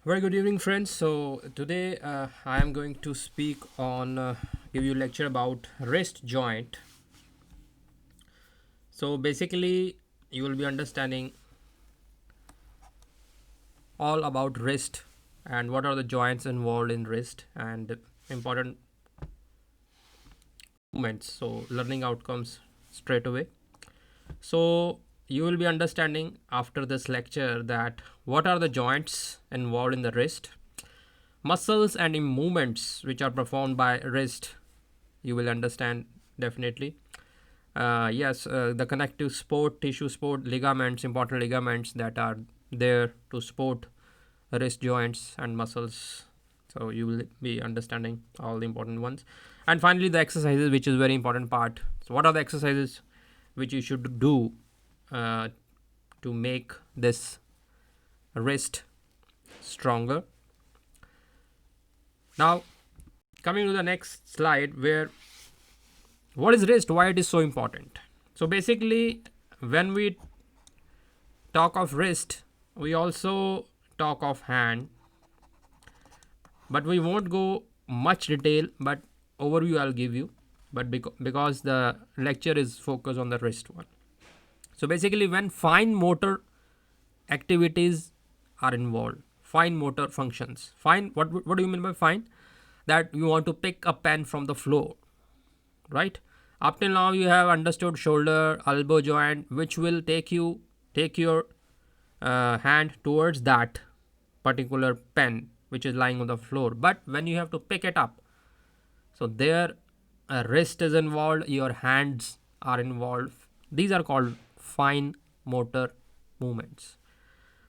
Very good evening, friends. So today I am going to speak on give you a lecture about wrist joint. So basically, you will be understanding all about wrist and what are the joints involved in wrist and important movements. So learning outcomes straight away. So you will be understanding after this lecture that what are the joints involved in the wrist, muscles and movements which are performed by wrist. You will understand definitely. Yes, the connective support, tissue support, ligaments, important ligaments that are there to support wrist joints and muscles. So you will be understanding all the important ones. And finally, the exercises, which is very important part. So what are the exercises which you should do uh, to make this wrist stronger? Now, coming to the next slide, where what is wrist, why it is so important. So basically, when we talk of wrist, we also talk of hand, but we won't go much detail, but overview I'll give you, but because the lecture is focused on the wrist one. So basically, when fine motor activities are involved, fine motor functions, fine, what do you mean by fine? That you want to pick a pen from the floor, right? Up till now you have understood shoulder, elbow joint, which will take your hand towards that particular pen which is lying on the floor. But when you have to pick it up, so there a wrist is involved, your hands are involved. These are called fine motor movements.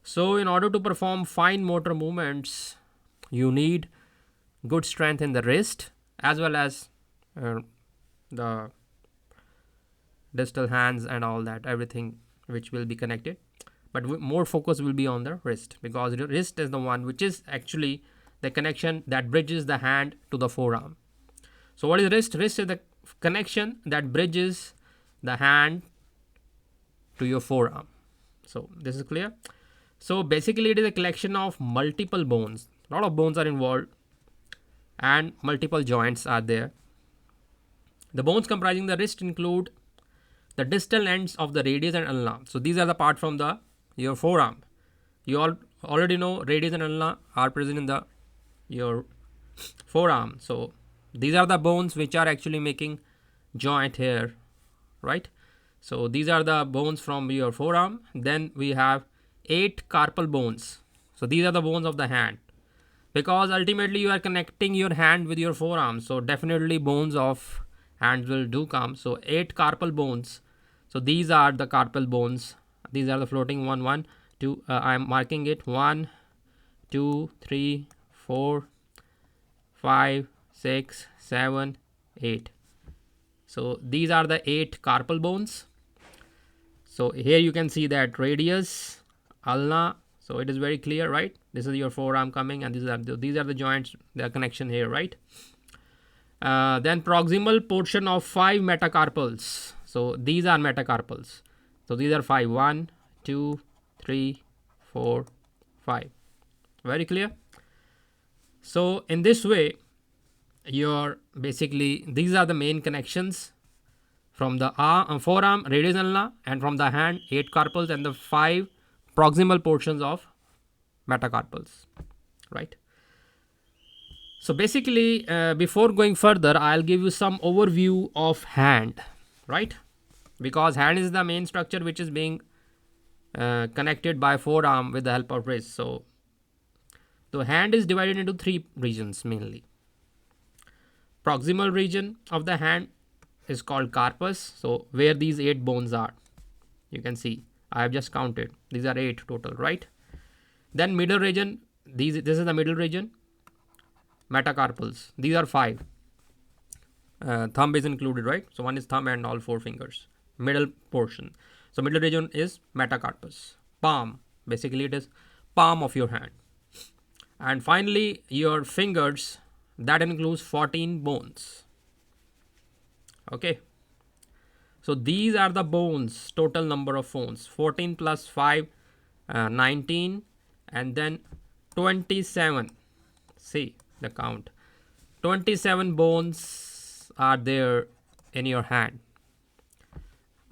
So in order to perform fine motor movements, you need good strength in the wrist as well as the distal hands and all that, everything which will be connected. But more focus will be on the wrist, because the wrist is the one which is actually the connection that bridges the hand to the forearm. So what is wrist? Wrist is the connection that bridges the hand to your forearm. So this is clear. So basically it is a collection of multiple bones. A lot of bones are involved and multiple joints are there. The bones comprising the wrist include the distal ends of the radius and ulna. So these are the part from the your forearm. You all already know radius and ulna are present in the your forearm. So these are the bones which are actually making joint here, right? So these are the bones from your forearm. Then we have 8 carpal bones. So these are the bones of the hand, because ultimately you are connecting your hand with your forearm. So definitely bones of hands will do come. So 8 carpal bones. So these are the carpal bones. These are the floating one, 1, 2. I am marking it 1, 2, 3, 4, 5, 6, 7, 8. So these are the 8 carpal bones. So here you can see that radius, ulna. So it is very clear, right? This is your forearm coming, and these are the joints, the connection here, right? Then proximal portion of 5 metacarpals. So these are metacarpals. So these are 5. 1, 2, 3, 4, 5. Very clear. So in this way, your basically these are the main connections from the forearm, radius ulna, and from the hand 8 carpals and the 5 proximal portions of metacarpals, right? So basically, before going further, I'll give you some overview of hand, right? Because hand is the main structure which is being connected by forearm with the help of wrist. So the hand is divided into 3 regions mainly. Proximal region of the hand is called carpus. So where these 8 bones are, you can see I have just counted. These are 8 total, right? Then middle region. This is the middle region. Metacarpals. These are 5. Thumb is included, right? So one is thumb and all 4 fingers. Middle portion. So middle region is metacarpus. Palm. Basically it is palm of your hand. And finally your fingers, that includes 14 bones. Okay. So these are the bones, total number of bones. 14 plus 5, 19, and then 27. See the count. 27 bones are there in your hand.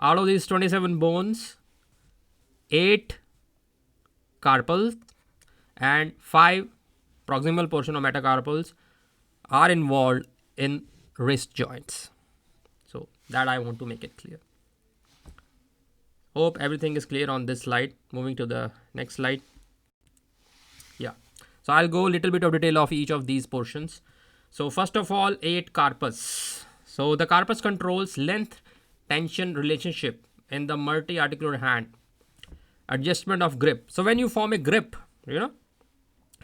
Out of these 27 bones, 8 carpals and 5 proximal portion of metacarpals are involved in wrist joints. So that I want to make it clear. Hope everything is clear on this slide. Moving to the next slide. Yeah. So I'll go a little bit of detail of each of these portions. So first of all, 8 carpus. So the carpus controls length tension relationship in the multi-articular hand. Adjustment of grip. So when you form a grip, this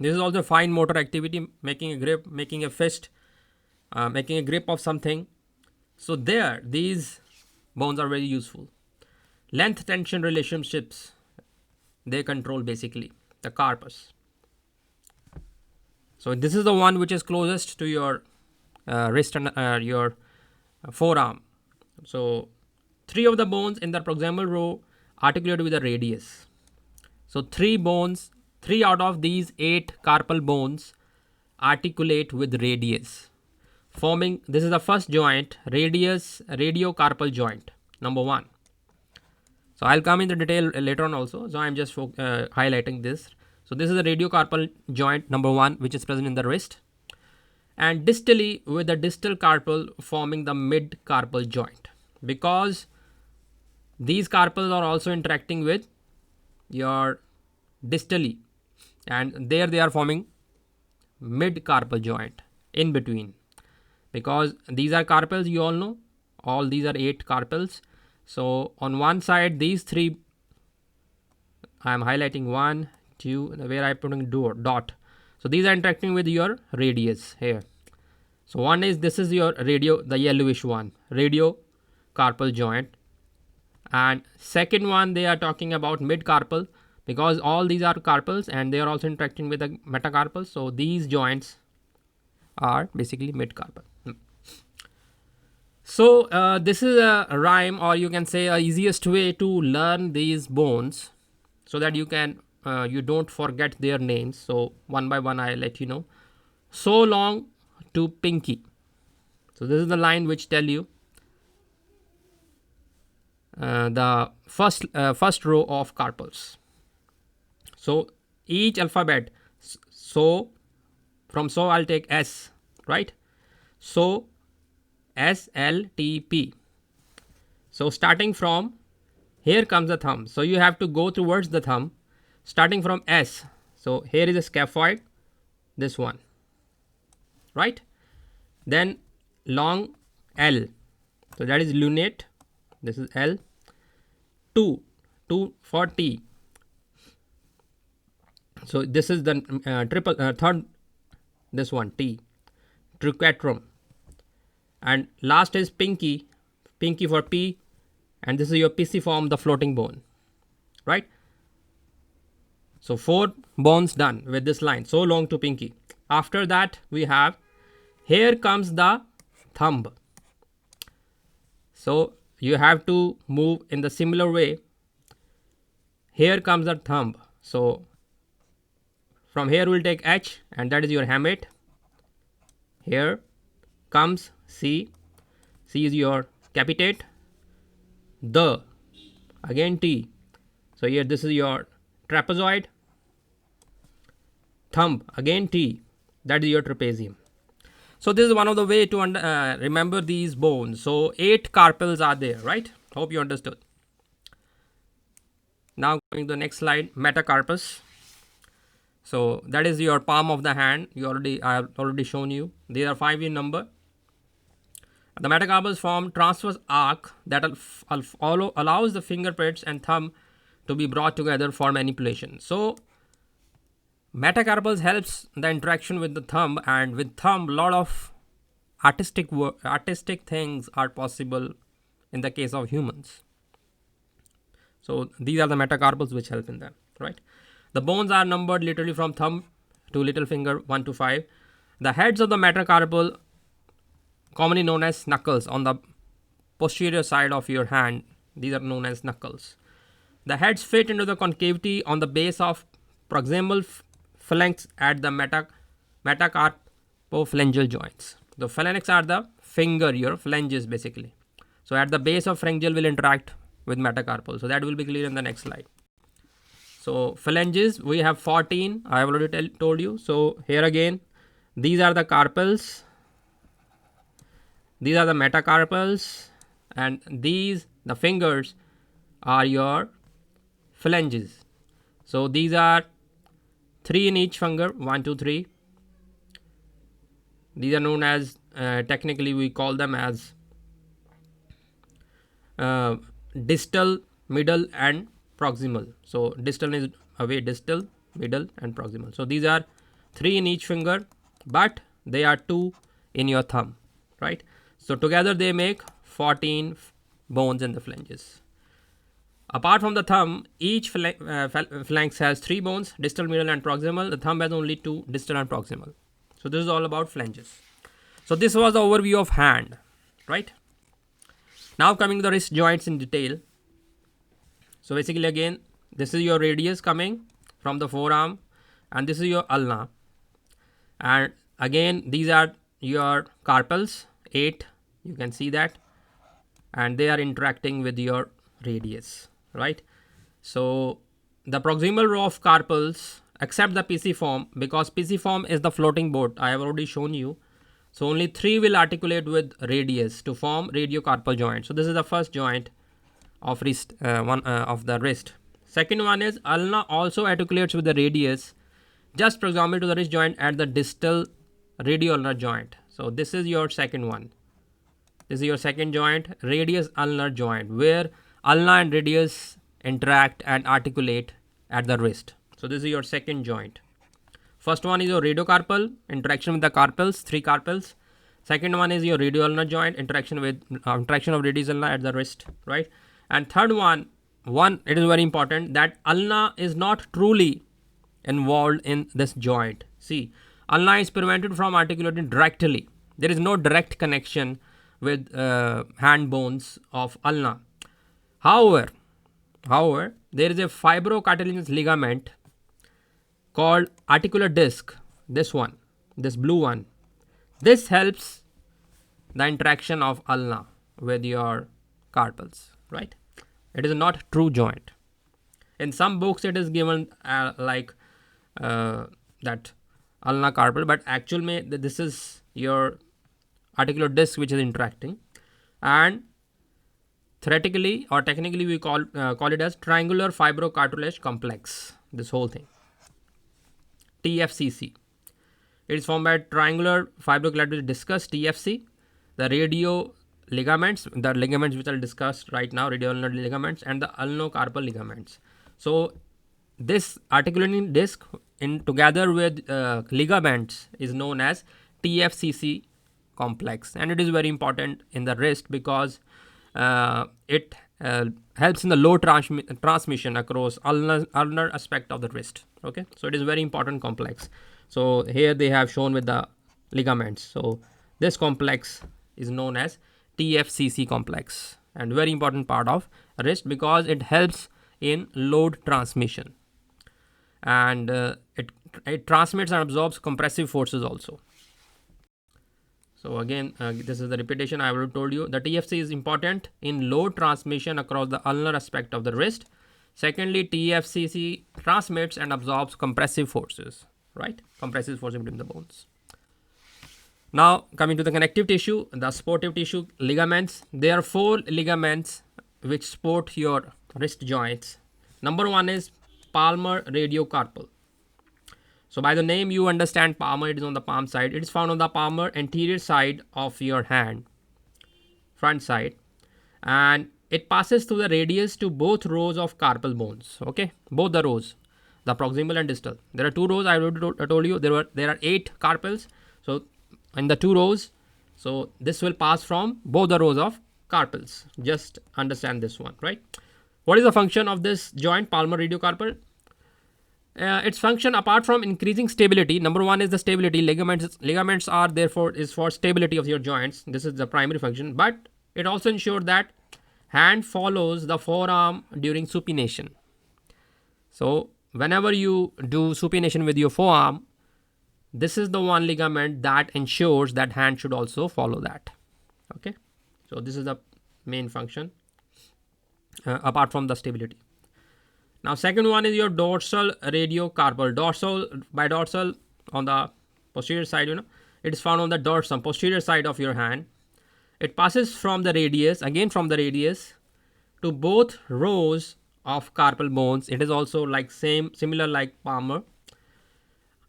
is also fine motor activity, making a grip, making a fist, making a grip of something. So there, these bones are very useful. Length tension relationships, they control basically the carpus. So this is the one which is closest to your wrist and your forearm. So 3 of the bones in the proximal row articulate with the radius. So 3 out of these 8 carpal bones articulate with radius, forming, this is the first joint, radiocarpal joint, number 1. So I'll come in the detail later on also. So I'm just highlighting this. So this is the radiocarpal joint number 1, which is present in the wrist, and distally with the distal carpal forming the mid carpal joint, because these carpals are also interacting with your distally, and there they are forming mid carpal joint in between, because these are carpals, you all know, all these are 8 carpals. So on one side, these 3, I am highlighting 1, 2, where I am putting dot. So these are interacting with your radius here. So one is, this is your the yellowish one, radiocarpal joint, and second one they are talking about mid carpal, because all these are carpals and they are also interacting with the metacarpals. So these joints are basically mid carpal. So this is a rhyme, or you can say a easiest way to learn these bones, so that you can you don't forget their names. So one by one I'll let you know. So long to pinky. So this is the line which tell you the first row of carpals. So each alphabet, so from so I'll take S, right? So S, L, T, P. So starting from here comes the thumb. So you have to go towards the thumb, starting from S. So here is a scaphoid, this one, right? Then long L. So that is lunate. This is L. 2 for T. So this is the third, this one, T, triquetrum. And last is pinky for P, and this is your pisiform, the floating bone, right? So 4 bones done with this line, so long to pinky. After that we have, here comes the thumb. So you have to move in the similar way. Here comes the thumb. So from here we'll take H, and that is your hamate. Here comes C. C is your capitate. The, again T. So here this is your trapezoid. Thumb, again T. That is your trapezium. So this is one of the way to remember these bones. So 8 carpals are there, right? Hope you understood. Now going to the next slide, metacarpus. So that is your palm of the hand. I have already shown you. They are 5 in number. The metacarpals form transverse arc that allows the fingerprints and thumb to be brought together for manipulation. So metacarpals helps the interaction with the thumb, and with thumb, lot of artistic things are possible in the case of humans. So these are the metacarpals which help in that, right? The bones are numbered literally from thumb to little finger 1 to 5. The heads of the metacarpal, commonly known as knuckles, on the posterior side of your hand, these are known as knuckles. The heads fit into the concavity on the base of proximal phalanx at the metacarpophalangeal joints. The phalanx are the finger, your phalanges basically. So at the base of phalangeal will interact with metacarpal. So that will be clear in the next slide. So phalanges, we have 14. I have already told you. So here again, these are the carpals. These are the metacarpals, and these, the fingers, are your phalanges. So these are 3 in each finger, 1, 2, 3. These are known as, technically we call them as distal, middle and proximal. So distal is away, distal, middle and proximal. So these are 3 in each finger, but they are 2 in your thumb, right? So together they make 14 bones in the phalanges. Apart from the thumb, each phalanx has 3 bones, distal, middle and proximal. The thumb has only 2, distal and proximal. So this is all about phalanges. So this was the overview of hand, right? Now coming to the wrist joints in detail. So basically again, this is your radius coming from the forearm, and this is your ulna. And again, these are your carpals, 8, you can see that, and they are interacting with your radius, right? So the proximal row of carpals accept the pisiform, because pisiform is the floating board. I have already shown you. So only 3 will articulate with radius to form radiocarpal joint. So this is the first joint of wrist, of the wrist. Second one is ulna also articulates with the radius, just proximal to the wrist joint at the distal radioulnar joint. So this is your second one. This is your second joint, radius ulnar joint, where ulna and radius interact and articulate at the wrist. So this is your second joint. First one is your radiocarpal, interaction with the carpals, 3 carpals. Second one is your radioulnar joint, interaction of radius ulna at the wrist, right? And third one, it is very important that ulna is not truly involved in this joint. See, ulna is prevented from articulating directly. There is no direct connection with hand bones of ulna. However, there is a fibrocartilaginous ligament called articular disc, this blue one. This helps the interaction of ulna with your carpals, right? It is not true joint. In some books it is given that ulna carpal, but actually this is your articular disc which is interacting, and theoretically or technically we call it as triangular fibrocartilage complex, this whole thing, TFCC. It is formed by triangular fibrocartilage discus, TFC, the radio ligaments, the ligaments which I'll discuss right now, radioulnar ligaments, and the ulnocarpal ligaments. So this articulating disc together with ligaments is known as TFCC complex, and it is very important in the wrist because it helps in the low transmission across ulnar aspect of the wrist. Okay, so it is very important complex. So here they have shown with the ligaments. So this complex is known as TFCC complex, and very important part of wrist because it helps in load transmission, and it transmits and absorbs compressive forces also. So again, this is the repetition I already told you. The TFC is important in load transmission across the ulnar aspect of the wrist. Secondly, TFCC transmits and absorbs compressive forces, right? Compressive forces between the bones. Now coming to the connective tissue, the supportive tissue, ligaments. There are 4 ligaments which support your wrist joints. Number 1 is palmar radiocarpal. So by the name you understand palmar, it is on the palm side. It is found on the palmar anterior side of your hand, front side, and it passes through the radius to both rows of carpal bones. Okay, both the rows, the proximal and distal. There are 2 rows. I told you there are 8 carpals. So in the 2 rows, so this will pass from both the rows of carpals. Just understand this one, right? What is the function of this joint, palmar radiocarpal? Its function, apart from increasing stability, number 1 is the stability. Ligaments are therefore is for stability of your joints. This is the primary function, but it also ensures that hand follows the forearm during supination. So whenever you do supination with your forearm, this is the one ligament that ensures that hand should also follow that. Okay, so this is the main function apart from the stability. Now second one is your dorsal radiocarpal. Dorsal, by dorsal on the posterior side, it is found on the dorsum, posterior side of your hand. It passes from the radius, again from the radius, to both rows of carpal bones. It is also like similar like palmar.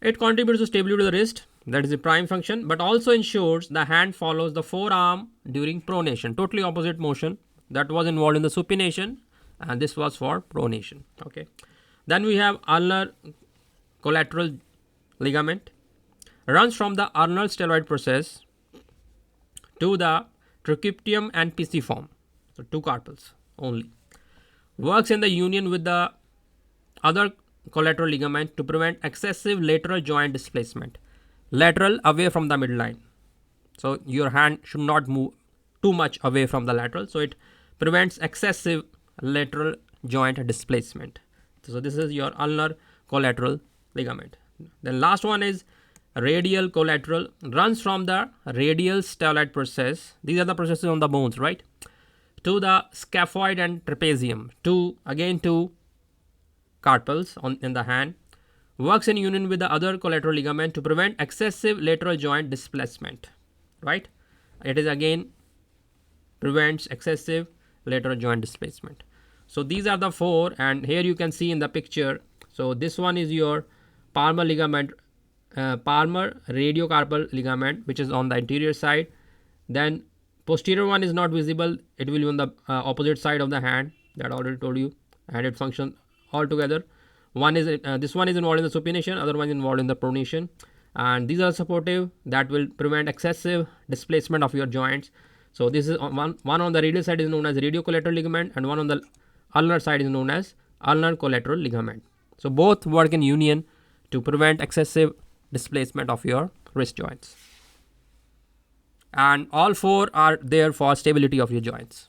It contributes to stability of the wrist, that is the prime function, but also ensures the hand follows the forearm during pronation. Totally opposite motion that was involved in the supination, and this was for pronation. Okay. Then we have ulnar collateral ligament. Runs from the ulnar styloid process to the trochanterium and pisiform. So 2 carpals only. Works in the union with the other collateral ligament to prevent excessive lateral joint displacement. Lateral away from the midline. So your hand should not move too much away from the lateral. So it prevents excessive lateral joint displacement. So this is your ulnar collateral ligament. Then last one is radial collateral. Runs from the radial styloid process. These are the processes on the bones, right? To the scaphoid and trapezium. Two carpals in the hand. Works in union with the other collateral ligament to prevent excessive lateral joint displacement, right? It is again prevents excessive lateral joint displacement. So these are the 4, and here you can see in the picture. So this one is your palmar ligament, palmar radiocarpal ligament, which is on the anterior side. Then posterior one is not visible. It will be on the opposite side of the hand, that I already told you, and it functions all together. One is this one is involved in the supination, other one is involved in the pronation, and these are supportive that will prevent excessive displacement of your joints. So this is one on the radial side is known as radiocollateral ligament, and one on the ulnar side is known as ulnar collateral ligament. So both work in union to prevent excessive displacement of your wrist joints, and all 4 are there for stability of your joints.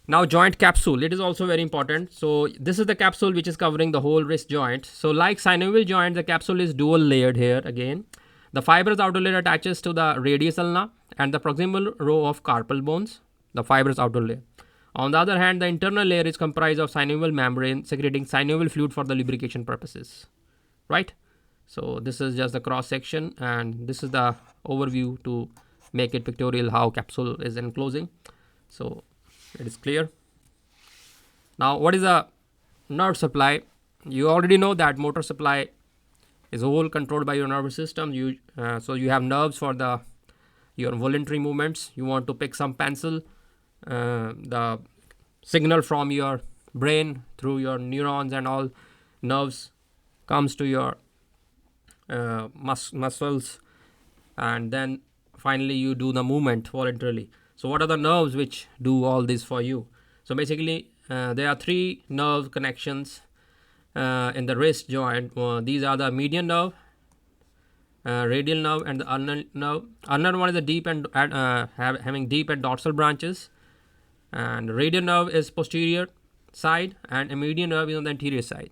Now joint capsule, it is also very important. So this is the capsule which is covering the whole wrist joint. So like synovial joint, the capsule is dual layered here again. The fibrous outer layer attaches to the radius ulna and the proximal row of carpal bones, the fibrous outer layer. On the other hand, the internal layer is comprised of synovial membrane secreting synovial fluid for the lubrication purposes, right? So this is just the cross section, and this is the overview to make it pictorial how capsule is enclosing. So it is clear. Now what is a nerve supply? You already know that motor supply is all controlled by your nervous system. So you have nerves for your voluntary movements. You want to pick some pencil, the signal from your brain through your neurons and all nerves comes to your muscles, and then finally you do the movement voluntarily. So what are the nerves which do all this for you? So basically there are 3 nerve connections in the wrist joint. These are the median nerve, radial nerve, and the ulnar nerve. Ulnar one is the deep and having deep and dorsal branches, and radial nerve is posterior side, and a median nerve is on the anterior side.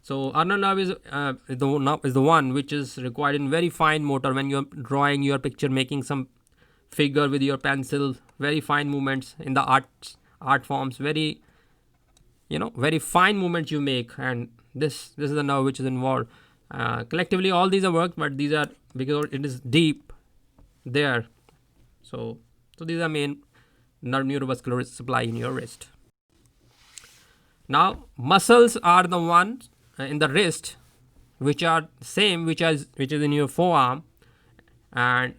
So ulnar nerve is the one which is required in very fine motor when you are drawing your picture, making some figure with your pencil, very fine movements in the art forms, very fine movements you make, and this is the nerve which is involved. Collectively all these are worked, but these are because it is deep there. So these are main neurovascular supply in your wrist. Now muscles are the ones in the wrist which are same which is in your forearm, and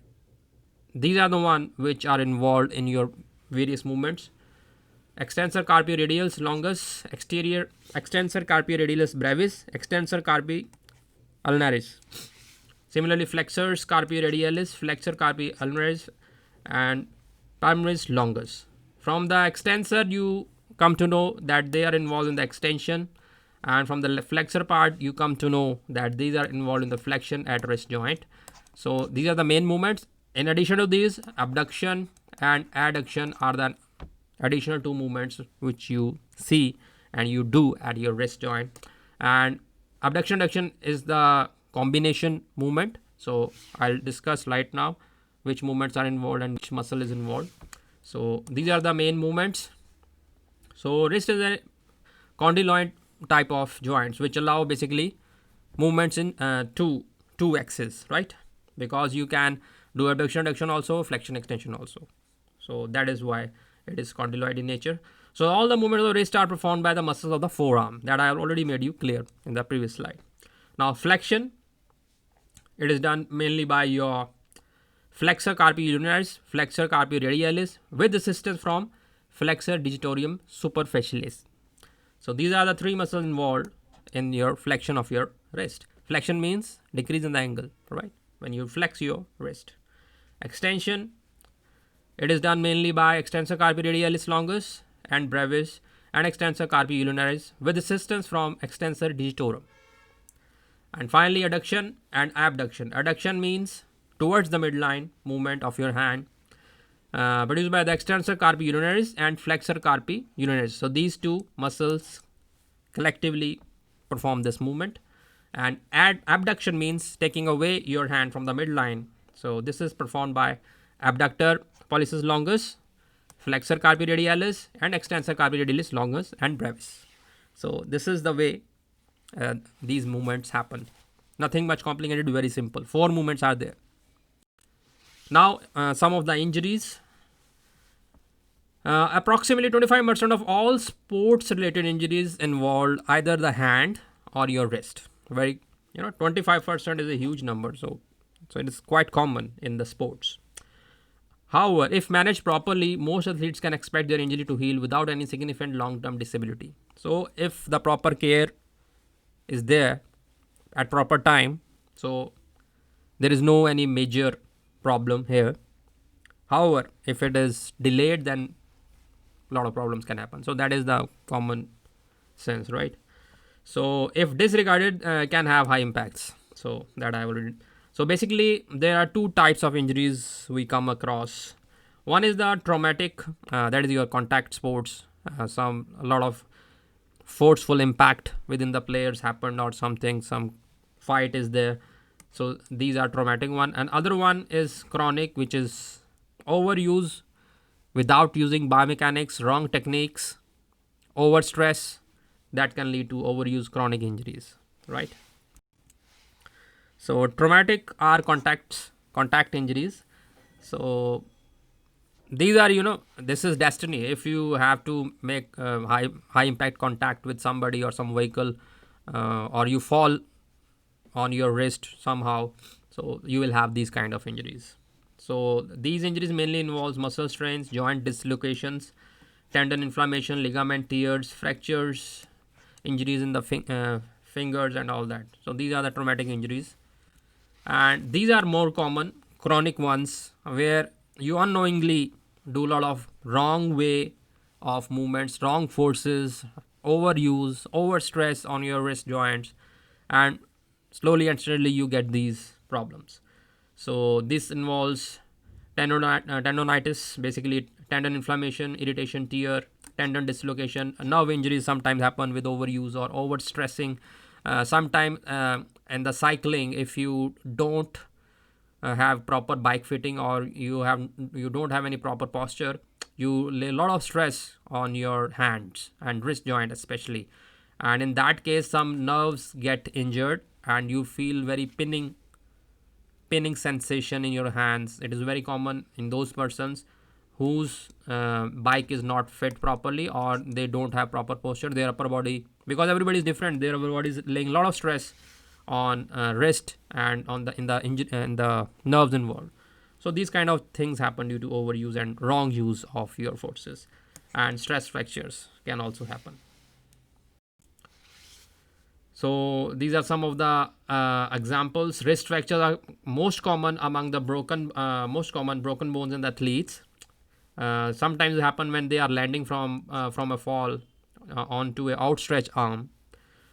these are the one which are involved in your various movements. Extensor carpi radialis longus, extensor carpi radialis brevis, extensor carpi ulnaris. Similarly, flexors carpi radialis, flexor carpi ulnaris, and palmaris longus. From the extensor, you come to know that they are involved in the extension, and from the flexor part, you come to know that these are involved in the flexion at wrist joint. So these are the main movements. In addition to these, abduction and adduction are the additional 2 movements which you see and you do at your wrist joint. And abduction adduction is the combination movement. So I'll discuss right now which movements are involved and which muscle is involved. So these are the main movements. So wrist is a condyloid type of joints which allow basically movements in two axes, right? Because you can do abduction adduction also, flexion extension also. So that is why it is condyloid in nature. So all the movements of the wrist are performed by the muscles of the forearm, that I have already made you clear in the previous slide. Now flexion, it is done mainly by your flexor carpi ulnaris, flexor carpi radialis with assistance from flexor digitorum superficialis. So these are the three muscles involved in your flexion of your wrist. Flexion means decrease in the angle, right? When you flex your wrist. Extension, it is done mainly by extensor carpi radialis longus and brevis and extensor carpi ulnaris with assistance from extensor digitorum. And finally adduction and abduction. Adduction means towards the midline movement of your hand, produced by the extensor carpi ulnaris and flexor carpi ulnaris. So these two muscles collectively perform this movement. And abduction means taking away your hand from the midline. So this is performed by abductor pollicis longus, flexor carpi radialis and extensor carpi radialis longus and brevis. So this is the way these movements happen. Nothing much complicated, very simple. 4 movements are there. Now some of the injuries. Approximately 25% of all sports related injuries involve either the hand or your wrist. 25% is a huge number, so it is quite common in the sports. However, if managed properly, most athletes can expect their injury to heal without any significant long-term disability. So if the proper care is there at proper time, so there is no any major problem here. However, if it is delayed, then a lot of problems can happen. So that is the common sense, right? So if disregarded, can have high impacts. So that I already. So basically, there are 2 types of injuries we come across. One is the traumatic, that is your contact sports. A lot of forceful impact within the players happened or something, some fight is there. So these are traumatic one. And other one is chronic, which is overuse without using biomechanics, wrong techniques, overstress, that can lead to overuse chronic injuries, right? So traumatic are contact injuries. So these are, this is destiny. If you have to make high impact contact with somebody or some vehicle, or you fall on your wrist somehow, so you will have these kind of injuries. So these injuries mainly involves muscle strains, joint dislocations, tendon inflammation, ligament tears, fractures, injuries in the fingers and all that. So these are the traumatic injuries. And these are more common, chronic ones, where you unknowingly do a lot of wrong way of movements, wrong forces, overuse, overstress on your wrist joints, and slowly and steadily you get these problems. So this involves tendonitis, basically tendon inflammation, irritation, tear, tendon dislocation. Nerve injuries sometimes happen with overuse or overstressing. Sometimes in the cycling, if you don't have proper bike fitting or you don't have any proper posture, you lay a lot of stress on your hands and wrist joint especially. And in that case, some nerves get injured and you feel very pinning sensation in your hands. It is very common in those persons whose bike is not fit properly or they don't have proper posture. Their upper body, because everybody is different, their upper body is laying a lot of stress on wrist and on in the nerves involved. So these kind of things happen due to overuse and wrong use of your forces, and stress fractures can also happen. So these are some of the examples. Wrist fractures are most common among the broken bones in the athletes. Sometimes it happen when they are landing from a fall onto an outstretched arm.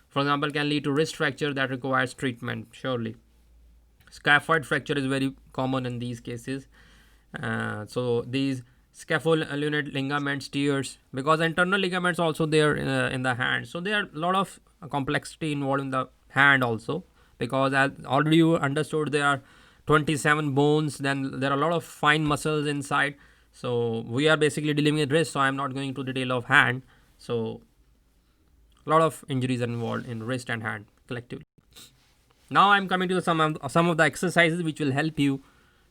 For example, can lead to wrist fracture that requires treatment, surely. Scaphoid fracture is very common in these cases. So these scapholunate ligaments, tears, because internal ligaments also there in the hand. So there are a lot of complexity involved in the hand also, because as already you understood, there are 27 bones, then there are a lot of fine muscles inside. So we are basically dealing with wrist, so I am not going to detail of hand. So a lot of injuries are involved in wrist and hand collectively. Now I'm coming to some of the exercises which will help you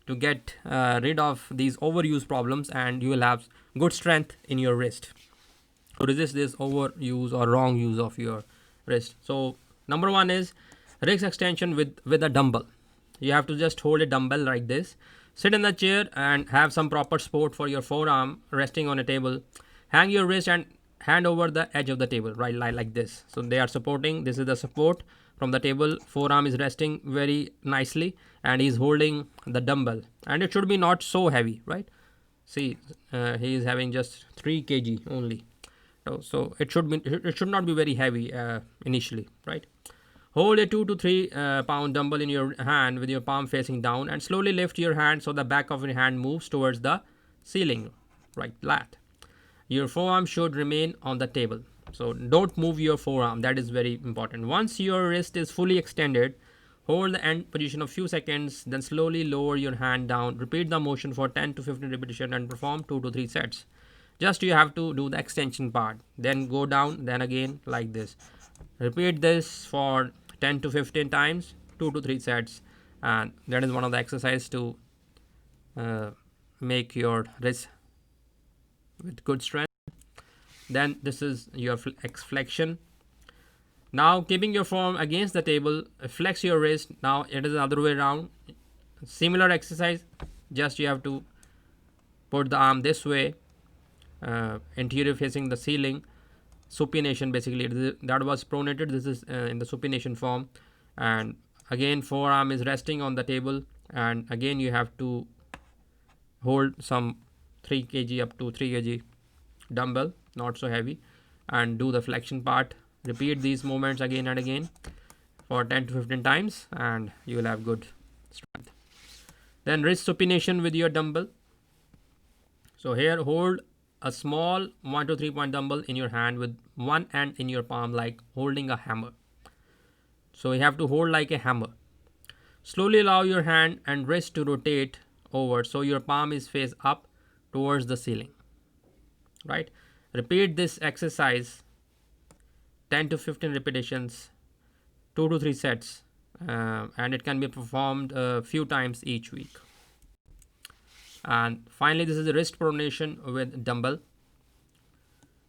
to get rid of these overuse problems, and you will have good strength in your wrist to resist this overuse or wrong use of your wrist. So number one is wrist extension with a dumbbell. You have to just hold a dumbbell like this, sit in the chair and have some proper support for your forearm resting on a table. Hang your wrist and hand over the edge of the table, right, like this. So they are supporting. This is the support from the table. Forearm is resting very nicely and he's holding the dumbbell, and it should be not so heavy, right? See, he is having just 3 kg only. So it should not be very heavy initially, right? Hold a 2 to 3 pound dumbbell in your hand with your palm facing down, and slowly lift your hand so the back of your hand moves towards the ceiling, right, flat. Your forearm should remain on the table. So don't move your forearm. That is very important. Once your wrist is fully extended, hold the end position a few seconds, then slowly lower your hand down. Repeat the motion for 10 to 15 repetitions and perform 2 to 3 sets. Just you have to do the extension part. Then go down, then again like this. Repeat this for 10 to 15 times, 2 to 3 sets. And that is one of the exercises to make your wrist with good strength. Then this is your flexion. Now keeping your forearm against the table, flex your wrist. Now it is the other way around. Similar exercise, just you have to put the arm this way, anterior facing the ceiling. Supination basically, that was pronated. This is in the supination form, and again forearm is resting on the table, and again you have to hold some 3 kg up to 3 kg dumbbell, not so heavy, and do the flexion part. Repeat these movements again and again for 10 to 15 times, and you will have good strength. Then wrist supination with your dumbbell. So here hold a small 1 to 3 point dumbbell in your hand with one end in your palm, like holding a hammer. So you have to hold like a hammer. Slowly allow your hand and wrist to rotate over so your palm is face up towards the ceiling, right? Repeat this exercise 10 to 15 repetitions, 2 to 3 sets, and it can be performed a few times each week. And finally, this is the wrist pronation with dumbbell.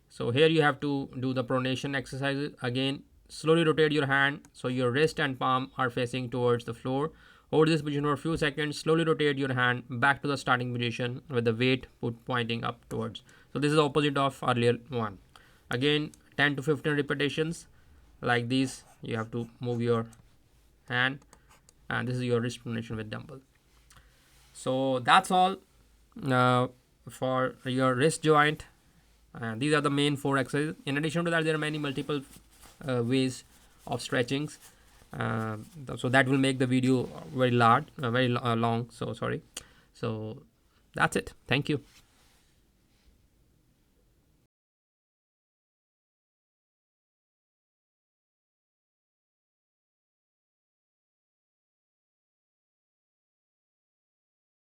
So here you have to do the pronation exercises. Again, slowly rotate your hand so your wrist and palm are facing towards the floor. Hold this position for a few seconds. Slowly rotate your hand back to the starting position with the weight pointing up towards. So this is the opposite of earlier one. Again, 10 to 15 repetitions like these. You have to move your hand, and this is your wrist pronation with dumbbell. So that's all for your wrist joint. These are the main 4 exercises. In addition to that, there are many multiple ways of stretchings. So that will make the video very large, very long. So sorry. So that's it. Thank you.